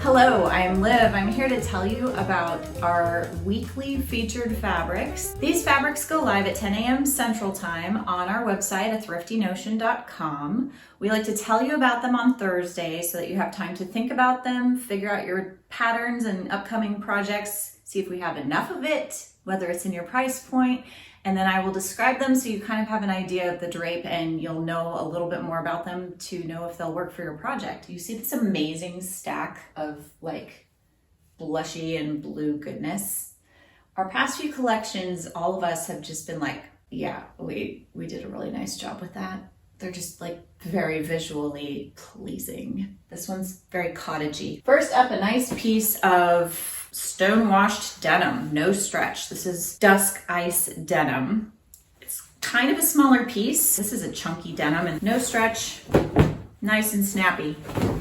Hello, I'm Liv. I'm here to tell you about our weekly featured fabrics. These fabrics go live at 10 a.m. Central Time on our website at thriftynotion.com. We like to tell you about them on Thursday so that you have time to think about them, figure out your patterns and upcoming projects, see if we have enough of it, whether it's in your price point, and then I will describe them so you kind of have an idea of the drape and you'll know a little bit more about them to know if they'll work for your project. You see this amazing stack of like blushy and blue goodness. Our past few collections, all of us have just been like, yeah, we did a really nice job with that. They're just like very visually pleasing. This one's very cottagey. First up, a nice piece of stone-washed denim, no stretch. This is Dusk Ice Denim. It's kind of a smaller piece. This is a chunky denim and no stretch, nice and snappy.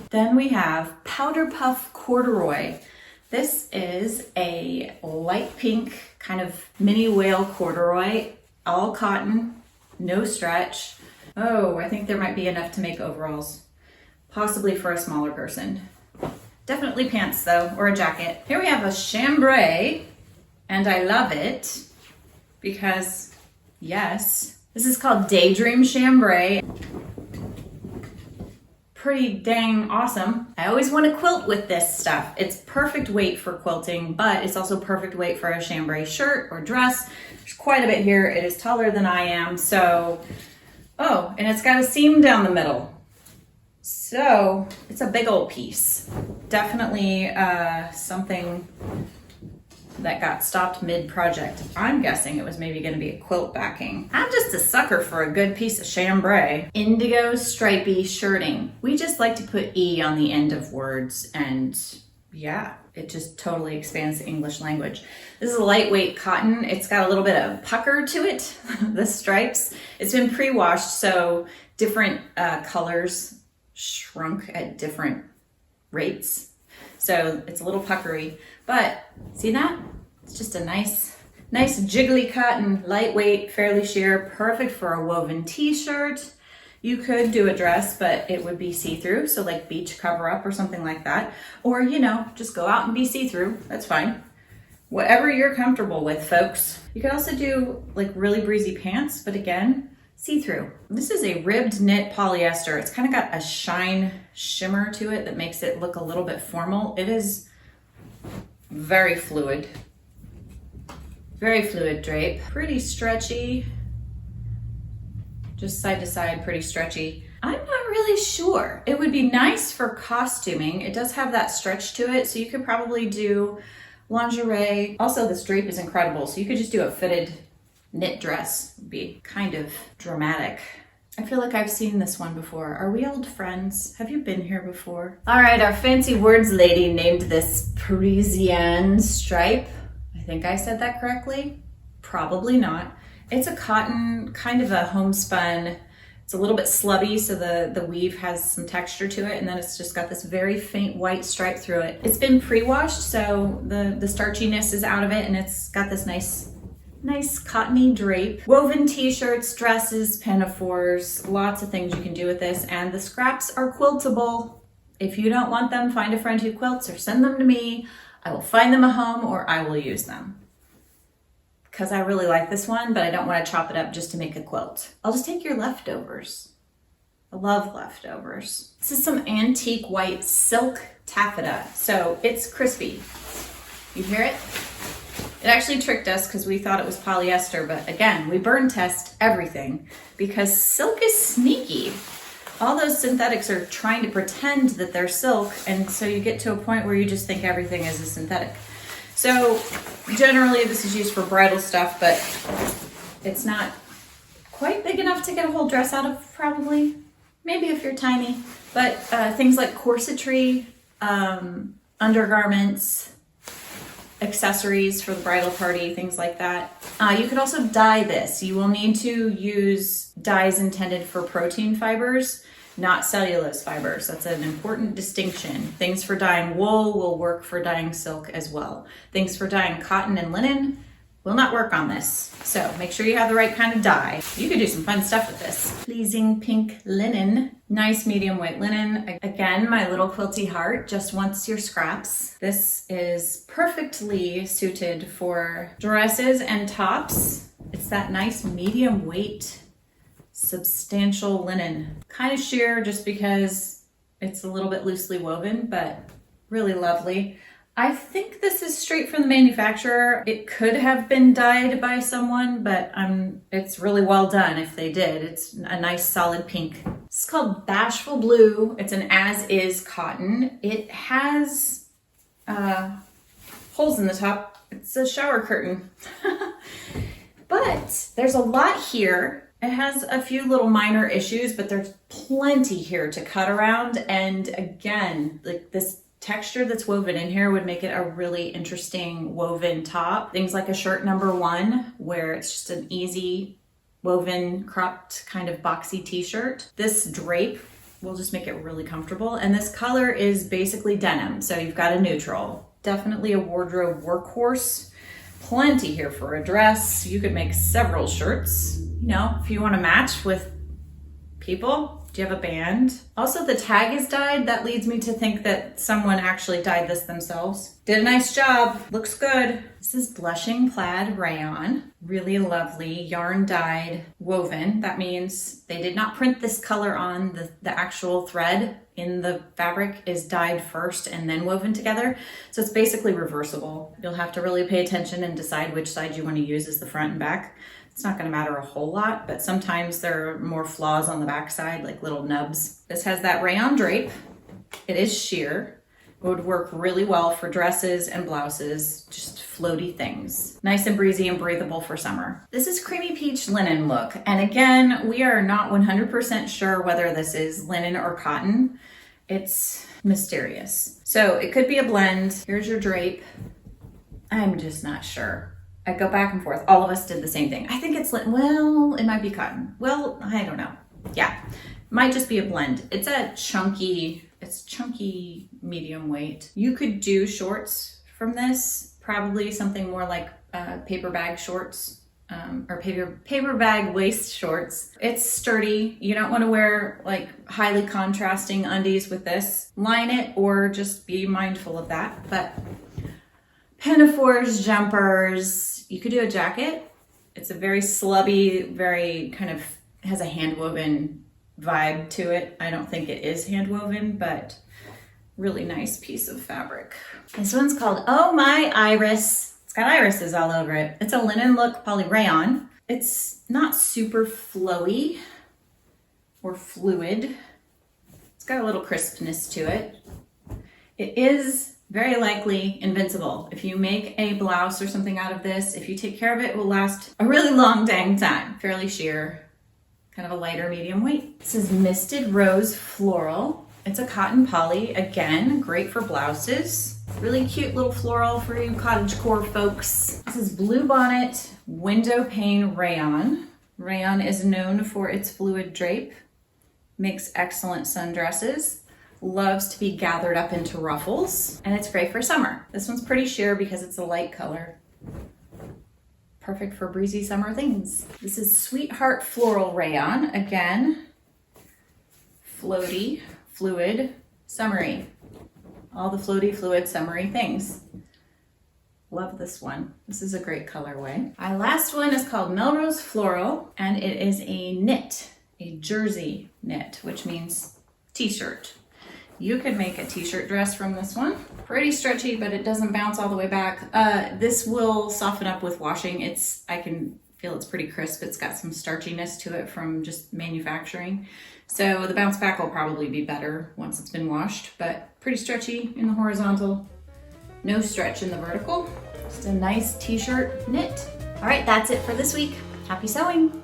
Then we have Powderpuff Corduroy. This is a light pink kind of mini whale corduroy, all cotton, no stretch. Oh, I think there might be enough to make overalls, possibly for a smaller person. Definitely pants though, or a jacket. Here we have a chambray, and I love it because, yes, this is called Daydream Chambray. Pretty dang awesome. I always want to quilt with this stuff. It's perfect weight for quilting, but it's also perfect weight for a chambray shirt or dress. There's quite a bit here. It is taller than I am, so, oh, and it's got a seam down the middle. So it's a big old piece. Definitely something that got stopped mid-project. I'm guessing it was maybe gonna be a quilt backing. I'm just a sucker for a good piece of chambray. Indigo stripy shirting. We just like to put E on the end of words, and yeah, it just totally expands the English language. This is a lightweight cotton. It's got a little bit of pucker to it, the stripes. It's been pre-washed, so different colors shrunk at different rates. So it's a little puckery, but see that? It's just a nice jiggly cotton, lightweight, fairly sheer, perfect for a woven t-shirt. You could do a dress, but it would be see-through, so like beach cover-up or something like that. Or, you know, just go out and be see-through, that's fine. Whatever you're comfortable with, folks. You could also do like really breezy pants, but again, see-through. This is a ribbed knit polyester. It's kind of got a shine shimmer to it that makes it look a little bit formal. It is very fluid drape. Pretty stretchy. Just side to side, pretty stretchy. I'm not really sure. It would be nice for costuming. It does have that stretch to it, so you could probably do lingerie. Also, this drape is incredible, so you could just do a fitted knit dress. Would be kind of dramatic. I feel like I've seen this one before. Are we old friends? Have you been here before? All right, our fancy words lady named this Parisienne Stripe. I think I said that correctly. Probably not. It's a cotton, kind of a homespun. It's a little bit slubby, so the weave has some texture to it, and then it's just got this very faint white stripe through it. It's been pre-washed, so the starchiness is out of it, and it's got this nice cottony drape. Woven t-shirts, dresses, pinafores, lots of things you can do with this, and the scraps are quiltable. If you don't want them, find a friend who quilts or send them to me. I will find them a home or I will use them. Because I really like this one, but I don't want to chop it up just to make a quilt. I'll just take your leftovers. I love leftovers. This is some antique white silk taffeta, so it's crispy. You hear it? It actually tricked us because we thought it was polyester, but again, we burn test everything because silk is sneaky. All those synthetics are trying to pretend that they're silk, and so you get to a point where you just think everything is a synthetic. So generally this is used for bridal stuff, but it's not quite big enough to get a whole dress out of, probably. Maybe if you're tiny, but things like corsetry, undergarments, accessories for the bridal party, things like that. You could also dye this. You will need to use dyes intended for protein fibers, not cellulose fibers. That's an important distinction. Things for dyeing wool will work for dyeing silk as well. Things for dyeing cotton and linen will not work on this. So make sure you have the right kind of dye. You could do some fun stuff with this. Pleasing pink linen, nice medium weight linen. Again, my little quilty heart just wants your scraps. This is perfectly suited for dresses and tops. It's that nice medium weight, substantial linen. Kind of sheer just because it's a little bit loosely woven, but really lovely. I think this is straight from the manufacturer. It could have been dyed by someone, but it's really well done if they did. It's a nice solid pink. It's called Bashful Blue. It's an as-is cotton. It has holes in the top. It's a shower curtain. But there's a lot here. It has a few little minor issues, but there's plenty here to cut around. And again, like this texture that's woven in here would make it a really interesting woven top. Things like a shirt number 1, where it's just an easy woven cropped kind of boxy t-shirt. This drape will just make it really comfortable. And this color is basically denim. So you've got a neutral, definitely a wardrobe workhorse. Plenty here for a dress. You could make several shirts, you know, if you want to match with people. Do you have a band? Also, the tag is dyed. That leads me to think that someone actually dyed this themselves. Did a nice job. Looks good. This is blushing plaid rayon. Really lovely yarn dyed woven. That means they did not print this color on. The actual thread in the fabric is dyed first and then woven together. So it's basically reversible. You'll have to really pay attention and decide which side you want to use as the front and back. It's not going to matter a whole lot, but sometimes there are more flaws on the back side, like little nubs. This has that rayon drape. It is sheer. It would work really well for dresses and blouses, just floaty things. Nice and breezy and breathable for summer. This is creamy peach linen look. And again, we are not 100% sure whether this is linen or cotton. It's mysterious. So it could be a blend. Here's your drape. I'm just not sure. I go back and forth. All of us did the same thing. I think it's, well, it might be cotton. Well, I don't know. Yeah, might just be a blend. It's chunky medium weight. You could do shorts from this, probably something more like paper bag shorts or paper bag waist shorts. It's sturdy. You don't want to wear like highly contrasting undies with this. Line it or just be mindful of that. But pinafores, jumpers, you could do a jacket. It's a very slubby, very kind of has a hand woven vibe to it. I don't think it is hand woven, but really nice piece of fabric. This one's called Oh My Iris. It's got irises all over it. It's a linen look poly rayon. It's not super flowy or fluid. It's got a little crispness to it. It is very likely invincible. If you make a blouse or something out of this, if you take care of it, it will last a really long dang time. Fairly sheer, kind of a lighter medium weight. This is Misted Rose Floral. It's a cotton poly, again, great for blouses. Really cute little floral for you cottagecore folks. This is Bluebonnet Windowpane Rayon. Rayon is known for its fluid drape, makes excellent sundresses. Loves to be gathered up into ruffles, and it's great for summer. This one's pretty sheer because it's a light color. Perfect for breezy summer things. This is Sweetheart Floral Rayon. Again, floaty, fluid, summery. All the floaty, fluid, summery things. Love this one. This is a great colorway. Our last one is called Melrose Floral, and it is a knit, a jersey knit, which means t-shirt. You could make a t-shirt dress from this one. Pretty stretchy, but it doesn't bounce all the way back. This will soften up with washing. I can feel it's pretty crisp. It's got some starchiness to it from just manufacturing. So the bounce back will probably be better once it's been washed, but pretty stretchy in the horizontal. No stretch in the vertical. Just a nice t-shirt knit. All right, that's it for this week. Happy sewing.